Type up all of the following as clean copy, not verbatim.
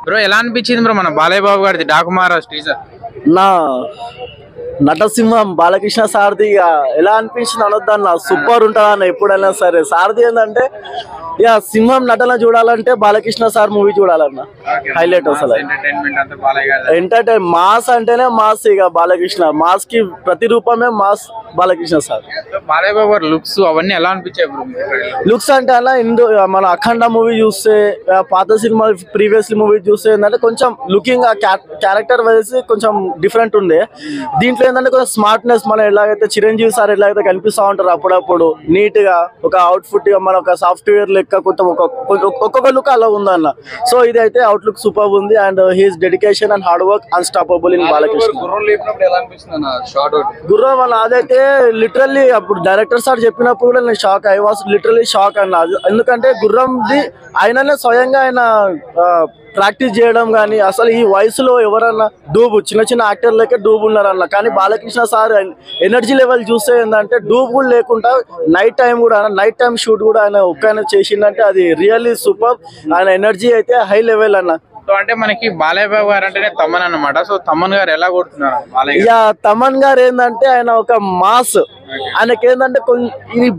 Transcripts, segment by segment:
Bro ఎలా అనిపించింది bro మన బాలయ్య బాబు గారిది డాకు మహారాజ్ టీజర్? నా నటసింహం బాలకృష్ణ సారథి ఎలా అనిపించింది అనొద్దన్న, సూపర్ ఉంటుంది అన్న ఎప్పుడైనా సరే. సారథి ఏంటంటే ఇక సింహం నటన చూడాలంటే బాలకృష్ణ సార్ మూవీ చూడాలన్న, హైలైట్ అసలు. ఎంటర్టైన్ మాస్ అంటేనే మాస్, ఇక బాలకృష్ణ మాస్ కి ప్రతిరూపమే మాస్ బాలకృష్ణ సార్. బాలయ్య బాబు గారు లుక్స్ అవన్నీ ఎలా అనిపించాయి బ్రో? లుక్స్ అంటే అలా మన అఖండ మూవీ చూస్తే, పాత సినిమా ప్రీవియస్లీ మూవీ చూస్తే ఏంటంటే కొంచెం లుకింగ్ క్యారెక్టర్ వైజ్ కొంచెం డిఫరెంట్ ఉండే. దీంట్లో ఏంటంటే కొంచెం స్మార్ట్నెస్, మనం ఎలాగైతే చిరంజీవి సార్ ఎలాగైతే కనిపిస్తూ ఉంటారు అప్పుడప్పుడు నీట్ గా ఒక అవుట్ఫిట్, మన ఒక సాఫ్ట్వేర్ లెక్క కొంచెం ఒక్కొక్క లుక్ అలా ఉందన్న. సో ఇది అయితే అవుట్లుక్ సూపర్ ఉంది and he's dedication and hard work unstoppable in Balakrishna. గుర్రం అన్న అదైతే లిటరల్లీ అప్పుడు డైరెక్టర్ సార్ చెప్పినప్పుడు కూడా నేను shock, I was literally shock అన్న. ఎందుకంటే గుర్రంది ఆయననే స్వయంగా ఆయన ప్రాక్టీస్ చేయడం కానీ, అసలు ఈ వయసులో ఎవరన్నా డూబు చిన్న చిన్న యాక్టర్లకే డూబు ఉన్నారన్న, కానీ బాలకృష్ణ సార్ ఎనర్జీ లెవెల్ చూస్తే ఏంటంటే డూబు కూడా లేకుండా నైట్ టైం షూట్ కూడా ఆయన ఒక్కనే చేసిందంటే అది రియల్లీ సూపర్. ఆయన ఎనర్జీ అయితే హై లెవెల్ అన్న. సో అంటే మనకి బాలయ్య బాబు గారు అంటేనే తమన్ అన్నమాట. సో తమన్ గారు ఎలా కొడుతున్నారు? ఇక తమన్ గారు ఏంటంటే ఆయన ఒక మాస్, ఆయనకి ఏంటంటే ఇది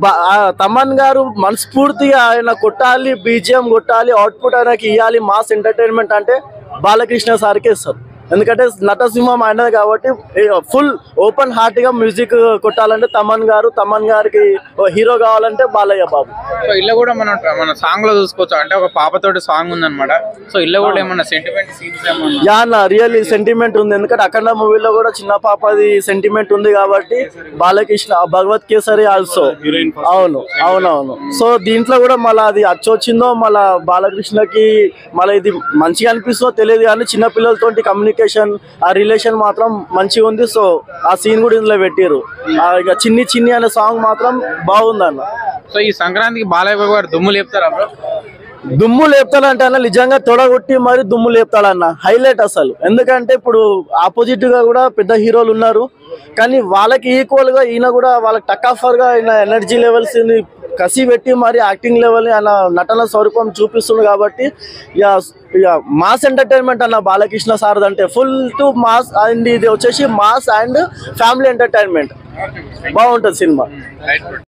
తమన్ గారు మనస్ఫూర్తిగా ఆయన కొట్టాలి, బీజిఎం కొట్టాలి, అవుట్పుట్ ఆయనకి ఇవ్వాలి, మాస్ ఎంటర్టైన్మెంట్ అంటే బాలకృష్ణ సార్కే ఇస్తారు. ఎందుకంటే నటసింహం అయినది కాబట్టి ఫుల్ ఓపెన్ హార్ట్ గా మ్యూజిక్ కొట్టాలంటే తమన్ గారికి హీరో కావాలంటే బాలయ్య బాబు. సో ఇల్లు కూడా మన సాంగ్ లో చూసుకోవచ్చు, అంటే ఒక పాపతోటి సాంగ్ ఉందన్నమాట. సో ఇల్లు కూడా ఏమన్నా సెంటిమెంట్ సీన్స్ ఏమన్నా రియల్లీ సెంటిమెంట్ ఉంది. ఎందుకంటే అఖండ మూవీలో కూడా చిన్న పాపది సెంటిమెంట్ ఉంది కాబట్టి బాలకృష్ణ భగవత్ కేసరి ఆల్సో. అవునవును. సో దీంట్లో కూడా మళ్ళీ అది అచ్చొచ్చిందో మళ్ళీ బాలకృష్ణకి మళ్ళీ ఇది మంచిగా అనిపిస్తుందో తెలియదు, కానీ చిన్న పిల్లలతోటి కమ్యూనికేషన్ ఆ రిలేషన్ మాత్రం మంచిగా ఉంది. సో ఆ సీన్ కూడా ఇందులో పెట్టారు. ఇక చిన్ని అనే సాంగ్ మాత్రం బాగుందన్న. సో ఈ సంక్రాంతికి బాలయ్య బాబు గారు దుమ్ము లేపుతారా బ్రో? దుమ్ము లేపుతాడంటే అన్న నిజంగా తొడగొట్టి మరి దుమ్ము లేపుతాడన్న, హైలైట్ అసలు. ఎందుకంటే ఇప్పుడు ఆపోజిట్ గా కూడా పెద్ద హీరోలు ఉన్నారు, కానీ వాళ్ళకి ఈక్వల్ గా ఈయన కూడా వాళ్ళకి టక్ఆఫర్ గా ఆయన ఎనర్జీ లెవెల్స్ కసి పెట్టి మరి యాక్టింగ్ లెవెల్ ఆయన నటన స్వరూపం చూపిస్తుంది కాబట్టి ఇక మాస్ ఎంటర్టైన్మెంట్ అన్న బాలకృష్ణ సార్ అంటే ఫుల్ టు మాస్. అండ్ ఇది వచ్చేసి మాస్ అండ్ ఫ్యామిలీ ఎంటర్టైన్మెంట్, బాగుంటుంది సినిమా.